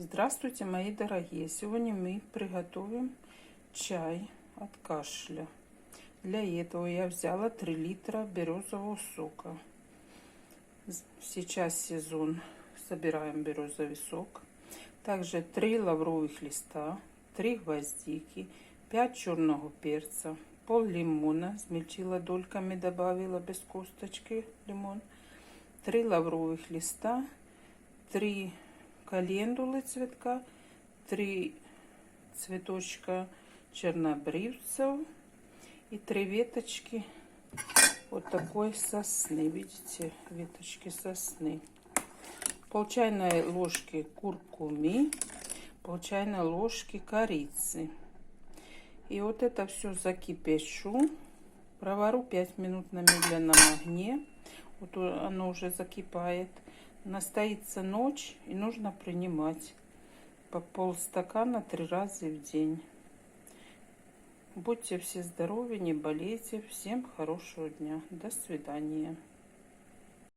Здравствуйте, мои дорогие! Сегодня мы приготовим чай от кашля. Для этого я взяла 3 литра березового сока. Сейчас сезон, собираем березовый сок. Также 3 лавровых листа, 3 гвоздики, 5 черного перца, пол лимона, смельчила дольками, добавила без косточки лимон, 3 лавровых листа, 3 календулы цветка, 3 цветочка чернобривцев и 3 веточки вот такой сосны. Видите, веточки сосны. Пол чайной ложки куркумы, пол чайной ложки корицы. И вот это все закипящу, проварю 5 минут на медленном огне. Вот оно уже закипает. Настоится ночь, и нужно принимать по полстакана 3 раза в день. Будьте все здоровы, не болейте. Всем хорошего дня. До свидания.